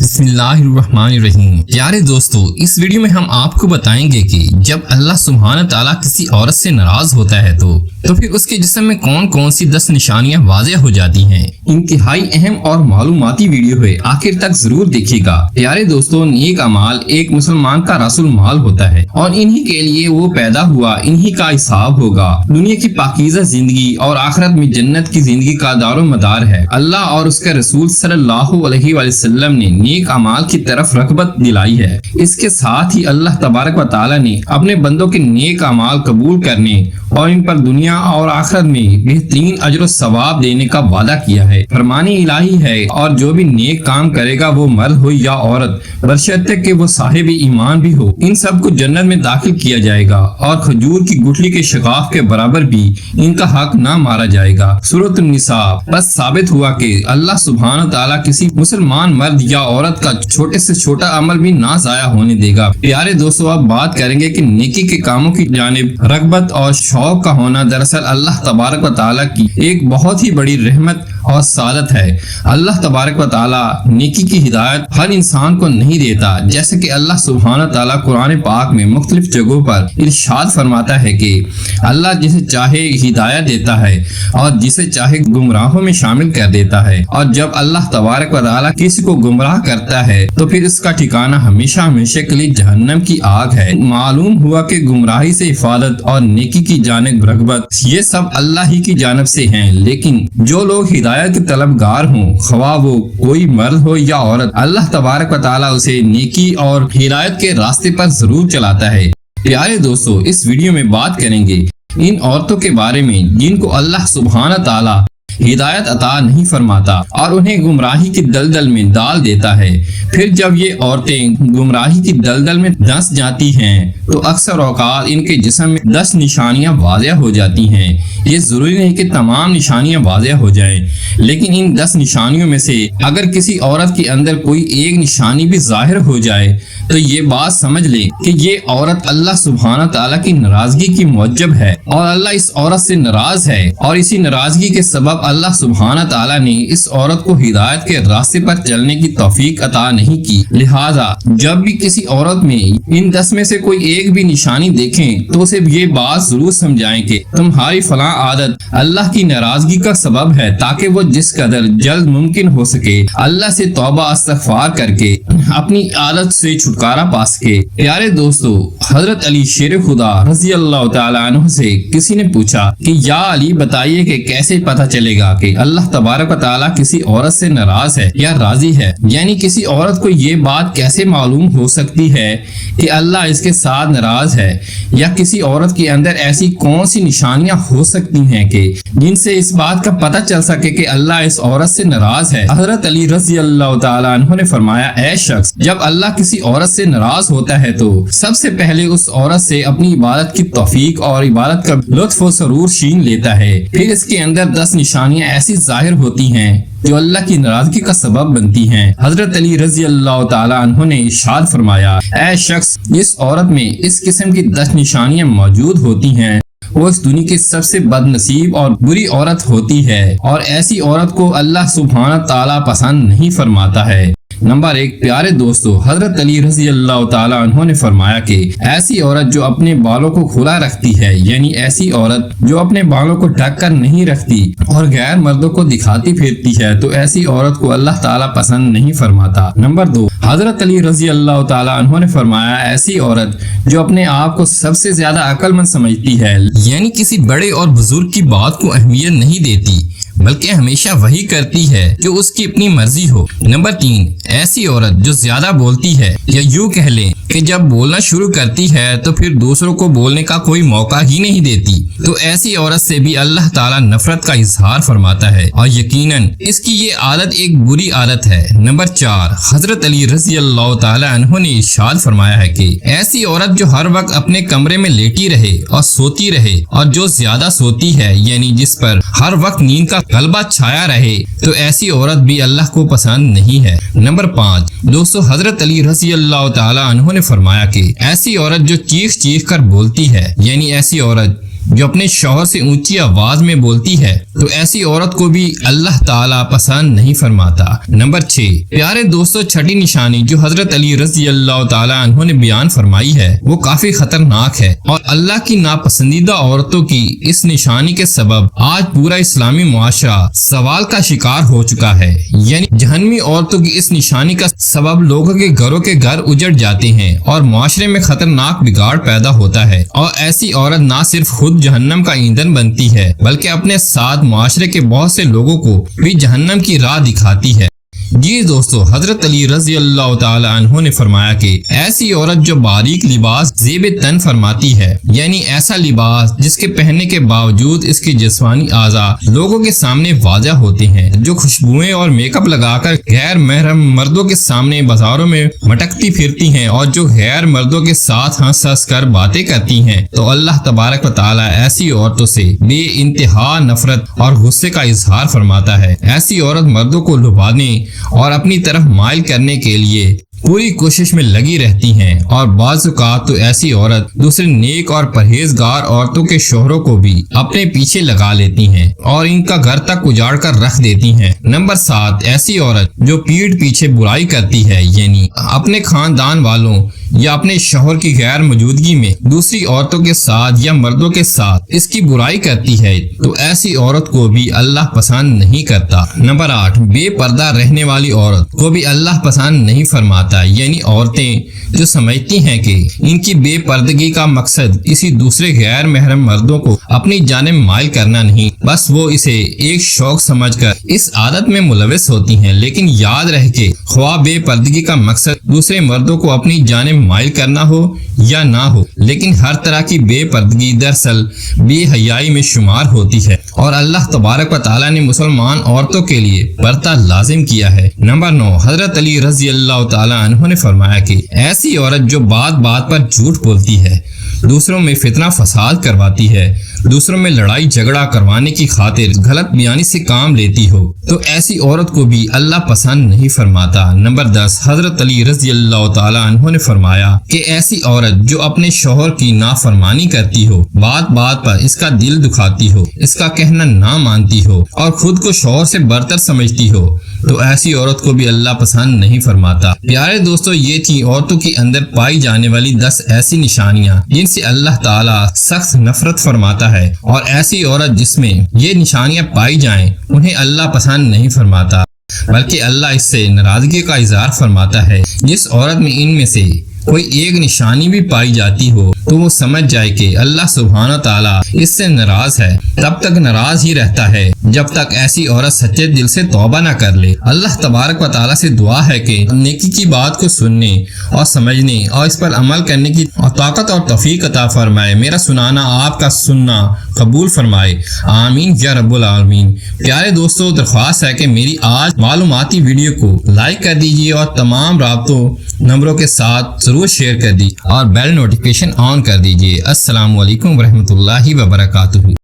بسم اللہ الرحمن الرحیم۔ پیارے دوستو، اس ویڈیو میں ہم آپ کو بتائیں گے کہ جب اللہ سبحانہ تعالیٰ کسی عورت سے ناراض ہوتا ہے تو پھر اس کے جسم میں کون کون سی 10 نشانیاں واضح ہو جاتی ہیں۔ انتہائی اہم اور معلوماتی ویڈیو ہے، آخر تک ضرور دیکھیے گا۔ پیارے دوستو، نیک اعمال ایک مسلمان کا راس المال ہوتا ہے اور انہی کے لیے وہ پیدا ہوا، انہی کا حساب ہوگا۔ دنیا کی پاکیزہ زندگی اور آخرت میں جنت کی زندگی کا دار و مدار ہے۔ اللہ اور اس کے رسول صلی اللہ علیہ وآلہ وسلم نے نیک اعمال کی طرف رغبت دلائی ہے۔ اس کے ساتھ ہی اللہ تبارک و تعالی نے اپنے بندوں کے نیک اعمال قبول کرنے اور ان پر دنیا اور آخرت میں بہترین اجر و ثواب دینے کا وعدہ کیا ہے۔ فرمان الہی ہے، اور جو بھی نیک کام کرے گا، وہ مرد ہو یا عورت، بشرطے کہ وہ صاحب ایمان بھی ہو، ان سب کو جنت میں داخل کیا جائے گا اور کھجور کی گٹھلی کے شگاف کے برابر بھی ان کا حق نہ مارا جائے گا۔ سورۃ النساء۔ بس ثابت ہوا کہ اللہ سبحانہ تعالیٰ کسی مسلمان مرد یا عورت کا چھوٹے سے چھوٹا عمل بھی نہ ضائع ہونے دے گا۔ پیارے دوستو، اب بات کریں گے کہ نیکی کے کاموں کی جانب رغبت اور شوق کا ہونا دراصل اللہ تبارک و تعالیٰ کی ایک بہت ہی بڑی رحمت اور سعادت ہے۔ اللہ تبارک و تعالیٰ نیکی کی ہدایت ہر انسان کو نہیں دیتا، جیسے کہ اللہ سبحانہ تعالیٰ قرآن پاک میں مختلف جگہوں پر ارشاد فرماتا ہے کہ اللہ جسے چاہے ہدایت دیتا ہے اور جسے چاہے گمراہوں میں شامل کر دیتا ہے، اور جب اللہ تبارک و تعالیٰ کسی کو گمراہ کرتا ہے تو پھر اس کا ٹھکانہ ہمیشہ ہمیشہ کے لیے جہنم کی آگ ہے۔ معلوم ہوا کہ گمراہی سے حفاظت اور نیکی کی جانب رغبت یہ سب اللہ ہی کی جانب سے ہیں، لیکن جو لوگ ہدایت کے طلبگار ہوں، خواہ وہ کوئی مرد ہو یا عورت، اللہ تبارک و تعالیٰ اسے نیکی اور ہدایت کے راستے پر ضرور چلاتا ہے۔ پیارے دوستو، اس ویڈیو میں بات کریں گے ان عورتوں کے بارے میں جن کو اللہ سبحانہ تعالیٰ ہدایت عطا نہیں فرماتا اور انہیں گمراہی کی دلدل میں ڈال دیتا ہے۔ پھر جب یہ عورتیں گمراہی کی دلدل میں دھنس جاتی ہیں تو اکثر اوقات ان کے جسم میں 10 نشانیاں واضح ہو جاتی ہیں۔ یہ ضروری نہیں کہ تمام نشانیاں واضح ہو جائیں، لیکن ان 10 نشانیوں میں سے اگر کسی عورت کے اندر کوئی ایک نشانی بھی ظاہر ہو جائے تو یہ بات سمجھ لے کہ یہ عورت اللہ سبحانہ تعالیٰ کی ناراضگی کی موجب ہے اور اللہ اس عورت سے ناراض ہے، اور اسی ناراضگی کے سبب اللہ سبحانہ تعالیٰ نے اس عورت کو ہدایت کے راستے پر چلنے کی توفیق عطا نہیں کی۔ لہذا جب بھی کسی عورت میں ان 10 میں سے کوئی ایک بھی نشانی دیکھیں تو اسے یہ بات ضرور سمجھائیں کہ تمہاری فلاں عادت اللہ کی ناراضگی کا سبب ہے، تاکہ وہ جس قدر جلد ممکن ہو سکے اللہ سے توبہ استغفار کر کے اپنی عادت سے چھٹکارا پا سکے۔ پیارے دوستو، حضرت علی شیر خدا رضی اللہ تعالیٰ عنہ سے کسی نے پوچھا کہ یا علی بتائیے کہ کیسے پتہ چلے گا کہ اللہ تبارک و تعالیٰ کسی عورت سے ناراض ہے یا راضی ہے، یعنی کسی عورت کو یہ بات کیسے معلوم ہو سکتی ہے کہ اللہ اس کے ساتھ ناراض ہے، یا کسی عورت کے اندر ایسی کون سی نشانیاں ہو سکتی ہیں کہ جن سے اس بات کا پتہ چل سکے کہ اللہ اس عورت سے ناراض ہے۔ حضرت علی رضی اللہ تعالیٰ عنہ نے فرمایا، اے شخص، جب اللہ کسی عورت سے ناراض ہوتا ہے تو سب سے پہلے اس عورت سے اپنی عبادت کی توفیق اور عبادت کا لطف و سرور چھین لیتا ہے، پھر اس کے اندر 10 نشانیاں ایسی ظاہر ہوتی ہیں جو اللہ کی ناراضگی کا سبب بنتی ہیں۔ حضرت علی رضی اللہ تعالیٰ عنہ نے ارشاد فرمایا، اے شخص، جس عورت میں اس قسم کی 10 نشانیاں موجود ہوتی ہیں وہ اس دنیا کی سب سے بد نصیب اور بری عورت ہوتی ہے، اور ایسی عورت کو اللہ سبحانہ تعالیٰ پسند نہیں فرماتا ہے۔ نمبر 1۔ پیارے دوستو، حضرت علی رضی اللہ تعالیٰ عنہ نے فرمایا کہ ایسی عورت جو اپنے بالوں کو کھلا رکھتی ہے، یعنی ایسی عورت جو اپنے بالوں کو ڈھک کر نہیں رکھتی اور غیر مردوں کو دکھاتی پھرتی ہے، تو ایسی عورت کو اللہ تعالیٰ پسند نہیں فرماتا۔ نمبر 2۔ حضرت علی رضی اللہ تعالیٰ عنہ نے فرمایا، ایسی عورت جو اپنے آپ کو سب سے زیادہ عقل مند سمجھتی ہے، یعنی کسی بڑے اور بزرگ کی بات کو اہمیت نہیں دیتی بلکہ ہمیشہ وہی کرتی ہے جو اس کی اپنی مرضی ہو۔ نمبر 3۔ ایسی عورت جو زیادہ بولتی ہے، یا یوں کہہ لیں کہ جب بولنا شروع کرتی ہے تو پھر دوسروں کو بولنے کا کوئی موقع ہی نہیں دیتی، تو ایسی عورت سے بھی اللہ تعالیٰ نفرت کا اظہار فرماتا ہے، اور یقیناً اس کی یہ عادت ایک بری عادت ہے۔ نمبر 4۔ حضرت علی رضی اللہ تعالیٰ عنہ نے ارشاد فرمایا ہے کہ ایسی عورت جو ہر وقت اپنے کمرے میں لیٹی رہے اور سوتی رہے، اور جو زیادہ سوتی ہے، یعنی جس پر ہر وقت نیند کا غلبہ چھایا رہے، تو ایسی عورت بھی اللہ کو پسند نہیں ہے۔ نمبر 5۔ دوستو، حضرت علی رضی اللہ تعالیٰ عنہ نے فرمایا کہ ایسی عورت جو چیخ چیخ کر بولتی ہے، یعنی ایسی عورت جو اپنے شوہر سے اونچی آواز میں بولتی ہے تو ایسی عورت کو بھی اللہ تعالیٰ پسند نہیں فرماتا۔ نمبر 6، پیارے دوستو، چھٹی نشانی جو حضرت علی رضی اللہ تعالیٰ عنہ نے بیان فرمائی ہے وہ کافی خطرناک ہے، اور اللہ کی ناپسندیدہ عورتوں کی اس نشانی کے سبب آج پورا اسلامی معاشرہ سوال کا شکار ہو چکا ہے۔ یعنی جہنمی عورتوں کی اس نشانی کا سبب لوگوں کے گھروں کے گھر اجڑ جاتے ہیں اور معاشرے میں خطرناک بگاڑ پیدا ہوتا ہے، اور ایسی عورت نہ صرف خود جہنم کا ایندھن بنتی ہے بلکہ اپنے ساتھ معاشرے کے بہت سے لوگوں کو بھی جہنم کی راہ دکھاتی ہے۔ جی دوستو، حضرت علی رضی اللہ تعالی عنہ نے فرمایا کہ ایسی عورت جو باریک لباس زیب تن فرماتی ہے، یعنی ایسا لباس جس کے پہننے کے باوجود اس کے جسمانی اعضاء لوگوں کے سامنے واضح ہوتے ہیں، جو خوشبوئیں اور میک اپ لگا کر غیر محرم مردوں کے سامنے بازاروں میں مٹکتی پھرتی ہیں، اور جو غیر مردوں کے ساتھ ہنس ہنس کر باتیں کرتی ہیں، تو اللہ تبارک و تعالی ایسی عورتوں سے بے انتہا نفرت اور غصے کا اظہار فرماتا ہے۔ ایسی عورت مردوں کو لبھانے اور اپنی طرف مائل کرنے کے لیے پوری کوشش میں لگی رہتی ہیں، اور بعض اوقات تو ایسی عورت دوسرے نیک اور پرہیزگار عورتوں کے شوہروں کو بھی اپنے پیچھے لگا لیتی ہیں اور ان کا گھر تک اجاڑ کر رکھ دیتی ہیں۔ نمبر 7، ایسی عورت جو پیٹھ پیچھے برائی کرتی ہے، یعنی اپنے خاندان والوں یا اپنے شوہر کی غیر موجودگی میں دوسری عورتوں کے ساتھ یا مردوں کے ساتھ اس کی برائی کرتی ہے، تو ایسی عورت کو بھی اللہ پسند نہیں کرتا۔ نمبر 8، بے پردہ رہنے والی عورت کو بھی اللہ پسند نہیں فرماتا، یعنی عورتیں جو سمجھتی ہیں کہ ان کی بے پردگی کا مقصد کسی دوسرے غیر محرم مردوں کو اپنی جانب مائل کرنا نہیں، بس وہ اسے ایک شوق سمجھ کر اس عادت میں ملوث ہوتی ہیں، لیکن یاد رہے کہ خواہ بے پردگی کا مقصد دوسرے مردوں کو اپنی جانب مائل کرنا ہو یا نہ ہو، لیکن ہر طرح کی بے پردگی دراصل بے حیائی میں شمار ہوتی ہے، اور اللہ تبارک و تعالیٰ نے مسلمان عورتوں کے لیے پردہ لازم کیا ہے۔ نمبر 9، حضرت علی رضی اللہ تعالیٰ عنہ نے فرمایا کہ ایسی عورت جو بات بات پر جھوٹ بولتی ہے، دوسروں میں فتنہ فساد کرواتی ہے، دوسروں میں لڑائی جھگڑا کروانے کی خاطر غلط بیانی سے کام لیتی ہو، تو ایسی عورت کو بھی اللہ پسند نہیں فرماتا۔ نمبر 10، حضرت علی رضی اللہ تعالیٰ عنہ نے فرمایا کہ ایسی عورت جو اپنے شوہر کی نافرمانی کرتی ہو، بات بات پر اس کا دل دکھاتی ہو، اس کا کہنا نہ مانتی ہو اور خود کو شوہر سے برتر سمجھتی ہو، تو ایسی عورت کو بھی اللہ پسند نہیں فرماتا۔ پیارے دوستو، یہ تھی عورتوں کے اندر پائی جانے والی 10 ایسی نشانیاں جن سے اللہ تعالیٰ سخت نفرت فرماتا ہے، اور ایسی عورت جس میں یہ نشانیاں پائی جائیں انہیں اللہ پسند نہیں فرماتا، بلکہ اللہ اس سے ناراضگی کا اظہار فرماتا ہے۔ جس عورت میں ان میں سے کوئی ایک نشانی بھی پائی جاتی ہو تو وہ سمجھ جائے کہ اللہ سبحانہ تعالیٰ اس سے ناراض ہے، تب تک ناراض ہی رہتا ہے جب تک ایسی عورت سچے دل سے توبہ نہ کر لے۔ اللہ تبارک و تعالیٰ سے دعا ہے کہ نیکی کی بات کو سننے اور سمجھنے اور اس پر عمل کرنے کی طاقت اور توفیق عطا فرمائے۔ میرا سنانا آپ کا سننا قبول فرمائے، آمین یا رب العالمین۔ پیارے دوستو، درخواست ہے کہ میری آج معلوماتی ویڈیو کو لائک کر دیجیے اور تمام رابطوں نمبروں کے ساتھ ضرور شیئر کر دیجیے اور بیل نوٹیفیکیشن آن کر دیجیے۔ السلام علیکم ورحمۃ اللہ وبرکاتہ۔